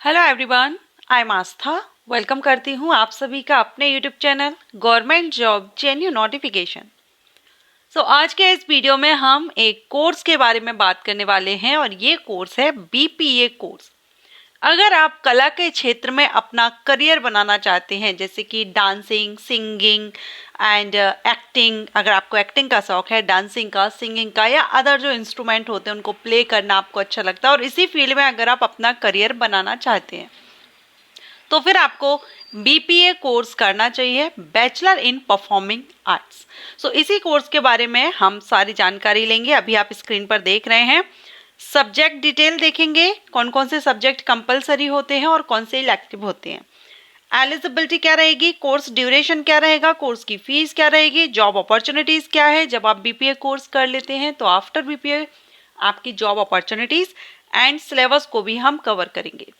Hello everyone, I am Aastha. Welcome करती हूँ आप सभी का अपने YouTube channel government job जेन्यू notification. आज के इस वीडियो में हम एक कोर्स के बारे में बात करने वाले हैं और ये कोर्स है बीपीए कोर्स। अगर आप कला के क्षेत्र में अपना करियर बनाना चाहते हैं, जैसे कि डांसिंग, सिंगिंग एंड एक्टिंग, अगर आपको एक्टिंग का शौक है, डांसिंग का, सिंगिंग का या अदर जो इंस्ट्रूमेंट होते हैं उनको प्ले करना आपको अच्छा लगता है और इसी फील्ड में अगर आप अपना करियर बनाना चाहते हैं तो फिर आपको बीपीए कोर्स करना चाहिए, बैचलर इन परफॉर्मिंग आर्ट्स। इसी कोर्स के बारे में हम सारी जानकारी लेंगे। अभी आप स्क्रीन पर देख रहे हैं, सब्जेक्ट डिटेल देखेंगे, कौन कौन से सब्जेक्ट कंपलसरी होते हैं और कौन से इलेक्टिव होते हैं, एलिजिबिलिटी क्या रहेगी, कोर्स ड्यूरेशन क्या रहेगा, कोर्स की फीस क्या रहेगी, जॉब अपॉर्चुनिटीज क्या है जब आप बीपीए कोर्स कर लेते हैं, तो आफ्टर बीपीए आपकी जॉब अपॉर्चुनिटीज एंड सिलेबस को भी हम कवर करेंगे।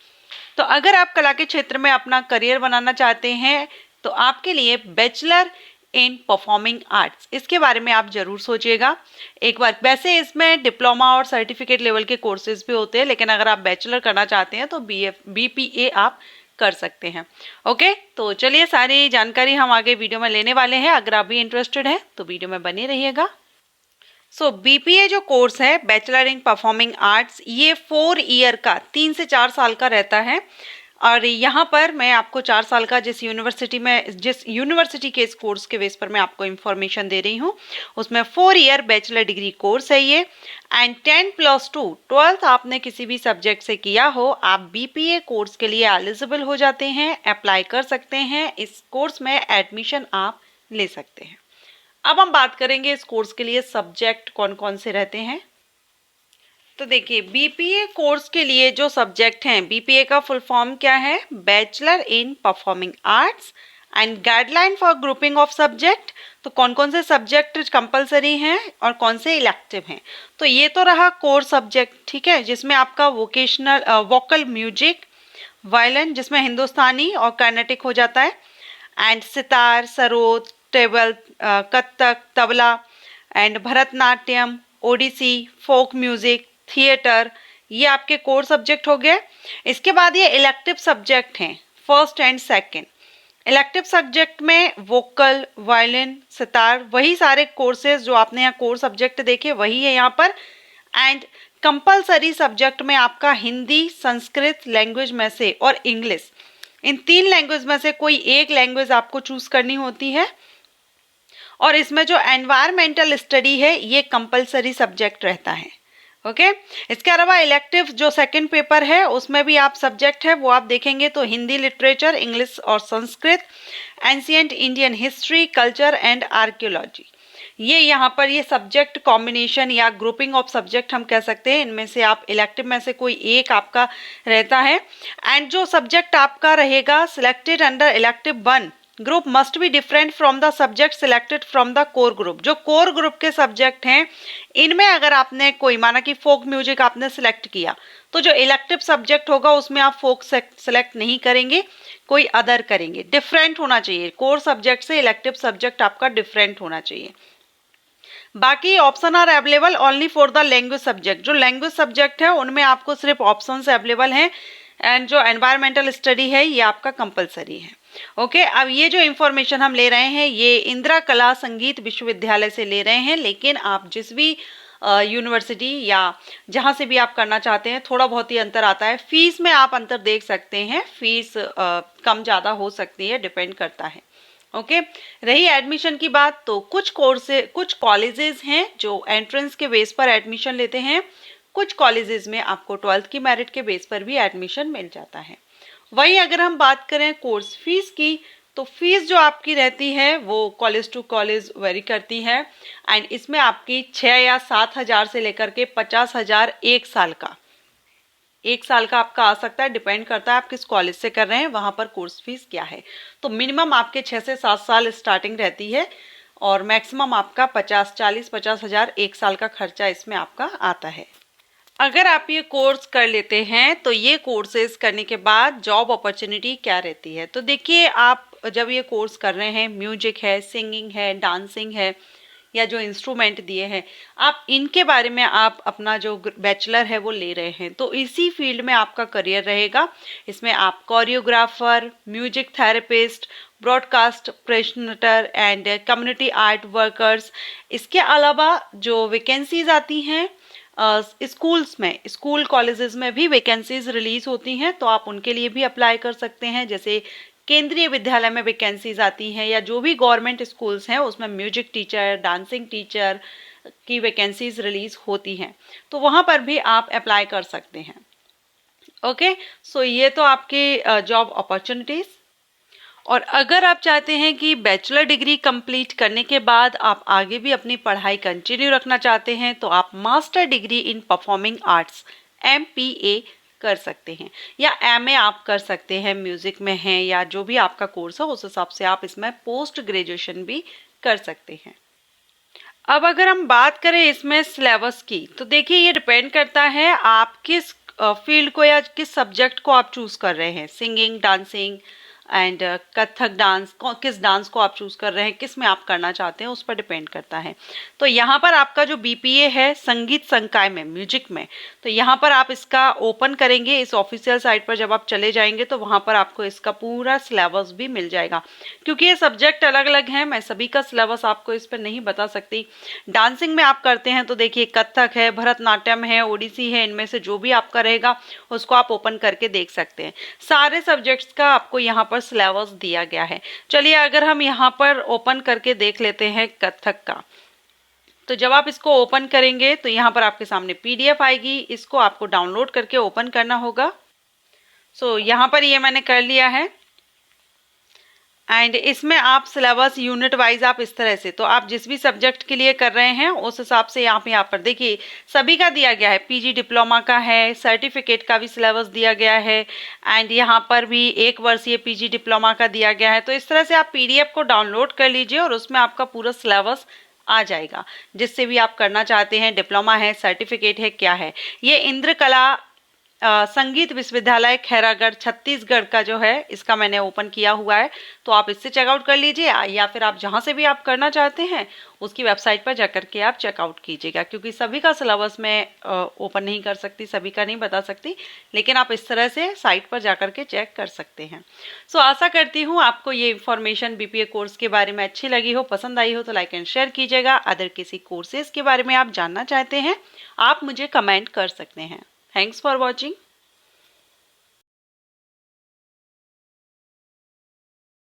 तो अगर आप कला के क्षेत्र में अपना करियर बनाना चाहते हैं तो आपके लिए बैचलर इन परफॉर्मिंग आर्ट्स, इसके बारे में आप जरूर सोचिएगा एक बार। वैसे इसमें डिप्लोमा और सर्टिफिकेट लेवल के कोर्सेज भी होते हैं, लेकिन अगर आप बैचलर करना चाहते हैं तो बीपीए आप कर सकते हैं। ओके, तो चलिए सारी जानकारी हम आगे वीडियो में लेने वाले हैं। अगर आप भी इंटरेस्टेड हैं तो वीडियो में बने रहिएगा। बीपीए जो कोर्स है बैचलर इन परफॉर्मिंग आर्ट्स, ये 4 ईयर का 3 से 4 साल का रहता है। और यहाँ पर मैं आपको 4 साल का जिस यूनिवर्सिटी के इस कोर्स के बेस पर मैं आपको इन्फॉर्मेशन दे रही हूँ, उसमें 4 ईयर बैचलर डिग्री कोर्स है ये। एंड 10+2 12th आपने किसी भी सब्जेक्ट से किया हो, आप बीपीए कोर्स के लिए एलिजिबल हो जाते हैं, अप्लाई कर सकते हैं। इस कोर्स में एडमिशन आप ले सकते हैं। अब हम बात करेंगे इस कोर्स के लिए सब्जेक्ट कौन कौन से रहते हैं। तो देखिए, बीपीए कोर्स के लिए जो सब्जेक्ट हैं, बीपीए का फुल फॉर्म क्या है, bachelor in performing arts and guideline for grouping of subject. तो कौन कौन से सब्जेक्ट कंपलसरी हैं और कौन से इलेक्टिव हैं। तो ये तो रहा कोर सब्जेक्ट, ठीक है, जिसमें आपका वोकल म्यूजिक, वायलिन जिसमें हिंदुस्तानी और कर्नाटिक हो जाता है, and sitar, sarod, table, Kathak, tabla and Bharatanatyam, Odissi, folk music, theatre, ये आपके कोर सब्जेक्ट हो गए। इसके बाद ये इलेक्टिव सब्जेक्ट हैं, first and second. Elective subject में वोकल, वायलिन, सितार, वही सारे कोर्सेज जो आपने यहाँ कोर सब्जेक्ट देखे वही है यहाँ पर। एंड कंपलसरी सब्जेक्ट में आपका हिंदी, संस्कृत लैंग्वेज में से और इंग्लिश, इन 3 लैंग्वेज में से कोई एक लैंग्वेज आपको चूज करनी होती है। और इसमें जो एनवायरमेंटल स्टडी है ये कंपलसरी सब्जेक्ट रहता है। ओके, इसके अलावा इलेक्टिव जो सेकंड पेपर है उसमें भी आप सब्जेक्ट है वो आप देखेंगे तो हिंदी लिटरेचर, इंग्लिश और Sanskrit, ancient Indian history, culture and archaeology. ये यहाँ पर ये सब्जेक्ट कॉम्बिनेशन या ग्रुपिंग ऑफ सब्जेक्ट हम कह सकते हैं। इनमें से आप इलेक्टिव में से कोई एक आपका रहता है। एंड जो सब्जेक्ट आपका रहेगा selected under elective 1 group must be different from the subject selected from the core group. जो कोर ग्रुप के सब्जेक्ट हैं इनमें अगर आपने कोई, माना कि फोक म्यूजिक आपने सिलेक्ट किया, तो जो इलेक्टिव सब्जेक्ट होगा उसमें आप फोक सेलेक्ट नहीं करेंगे, कोई अदर करेंगे। डिफरेंट होना चाहिए, कोर सब्जेक्ट से इलेक्टिव सब्जेक्ट आपका डिफरेंट होना चाहिए। बाकी option are available only for the language subject. जो लैंग्वेज सब्जेक्ट है उनमें आपको सिर्फ ऑप्शन अवेलेबल हैं। एंड जो एनवायरमेंटल स्टडी है ये आपका कंपलसरी है। ओके, अब ये जो इंफॉर्मेशन हम ले रहे हैं ये इंदिरा कला संगीत विश्वविद्यालय से ले रहे हैं, लेकिन आप जिस भी यूनिवर्सिटी या जहाँ से भी आप करना चाहते हैं थोड़ा बहुत ही अंतर आता है। फीस में आप अंतर देख सकते हैं, फीस कम ज़्यादा हो सकती है, डिपेंड करता है। ओके, रही एडमिशन की बात, तो कुछ कॉलेजेस हैं जो एंट्रेंस के बेस पर एडमिशन लेते हैं, कुछ कॉलेजेस में आपको 12th की मेरिट के बेस पर भी एडमिशन मिल जाता है। वही अगर हम बात करें कोर्स फीस की, तो फीस जो आपकी रहती है वो कॉलेज टू कॉलेज वेरी करती है। एंड इसमें आपकी 6 या 7 हज़ार से लेकर के 50,000 एक साल का आपका आ सकता है, डिपेंड करता है आप किस कॉलेज से कर रहे हैं, वहां पर कोर्स फीस क्या है। तो मिनिमम आपके 6 से 7 साल स्टार्टिंग रहती है और मैक्सिमम आपका 50 हज़ार एक साल का खर्चा इसमें आपका आता है। अगर आप ये कोर्स कर लेते हैं तो ये कोर्सेज करने के बाद जॉब अपॉर्चुनिटी क्या रहती है। तो देखिए, आप जब ये कोर्स कर रहे हैं, म्यूजिक है, सिंगिंग है, डांसिंग है, या जो इंस्ट्रूमेंट दिए हैं, आप इनके बारे में आप अपना जो बैचलर है वो ले रहे हैं, तो इसी फील्ड में आपका करियर रहेगा। इसमें आप choreographer, music therapist, broadcast presenter and community art workers, इसके अलावा जो वैकेंसीज आती हैं स्कूल्स में, स्कूल कॉलेजेस में भी वैकेंसीज रिलीज होती हैं, तो आप उनके लिए भी अप्लाई कर सकते हैं। जैसे केंद्रीय विद्यालय में वैकेंसीज आती हैं, या जो भी गवर्नमेंट स्कूल्स हैं उसमें म्यूजिक टीचर, डांसिंग टीचर की वैकेंसीज रिलीज होती हैं, तो वहाँ पर भी आप अप्लाई कर सकते हैं। ओके, सो ये तो आपके जॉब अपॉर्चुनिटीज। और अगर आप चाहते हैं कि बैचलर डिग्री कंप्लीट करने के बाद आप आगे भी अपनी पढ़ाई कंटिन्यू रखना चाहते हैं, तो आप master degree in performing arts MPA कर सकते हैं, या MA आप कर सकते हैं, म्यूजिक में है या जो भी आपका कोर्स है उस हिसाब से आप इसमें पोस्ट ग्रेजुएशन भी कर सकते हैं। अब अगर हम बात करें इसमें सिलेबस की, तो देखिए ये डिपेंड करता है आप किस फील्ड को या किस सब्जेक्ट को आप चूज कर रहे हैं। Singing, dancing and Kathak dance, किस डांस को आप चूज कर रहे हैं, किस में आप करना चाहते हैं, उस पर डिपेंड करता है। तो यहाँ पर आपका जो BPA है संगीत संकाय में, म्यूजिक में, तो यहाँ पर आप इसका ओपन करेंगे इस ऑफिशियल साइट पर, जब आप चले जाएंगे तो वहाँ पर आपको इसका पूरा सिलेबस भी मिल जाएगा। क्योंकि ये सब्जेक्ट अलग अलग हैं, मैं सभी का सिलेबस आपको इस पर नहीं बता सकती। डांसिंग में आप करते हैं तो देखिए कथक है, भरतनाट्यम है, ओडिसी है, इनमें से जो भी आपका रहेगा उसको आप ओपन करके देख सकते हैं। सारे सब्जेक्ट्स का आपको यहाँ पर सिलेबस दिया गया है। चलिए अगर हम यहाँ पर ओपन करके देख लेते हैं कथक का, तो जब आप इसको ओपन करेंगे तो यहाँ पर आपके सामने PDF आएगी, इसको आपको डाउनलोड करके ओपन करना होगा। सो यहाँ पर ये मैंने कर लिया है, एंड इसमें आप सिलेबस यूनिट वाइज आप इस तरह से, तो आप जिस भी सब्जेक्ट के लिए कर रहे हैं उस हिसाब से यहाँ पर देखिए सभी का दिया गया है। PG डिप्लोमा का है, सर्टिफिकेट का भी सिलेबस दिया गया है, एंड यहाँ पर भी 1 वर्षीय PG डिप्लोमा का दिया गया है। तो इस तरह से आप PDF को डाउनलोड कर लीजिए और उसमें आपका पूरा सिलेबस आ जाएगा, जिससे भी आप करना चाहते हैं, डिप्लोमा है, सर्टिफिकेट है, क्या है। ये इंद्रकला संगीत विश्वविद्यालय खैरागढ़ छत्तीसगढ़ का जो है, इसका मैंने ओपन किया हुआ है, तो आप इससे चेकआउट कर लीजिए, या फिर आप जहां से भी आप करना चाहते हैं उसकी वेबसाइट पर जाकर के आप चेकआउट कीजिएगा। क्योंकि सभी का सिलेबस मैं ओपन नहीं कर सकती, सभी का नहीं बता सकती, लेकिन आप इस तरह से साइट पर जाकर के चेक कर सकते हैं। सो आशा करती हूँ आपको ये इन्फॉर्मेशन BPA कोर्स के बारे में अच्छी लगी हो, पसंद आई हो तो लाइक एंड शेयर कीजिएगा। अदर किसी कोर्सेज के बारे में आप जानना चाहते हैं, आप मुझे कमेंट कर सकते हैं। Thanks for watching.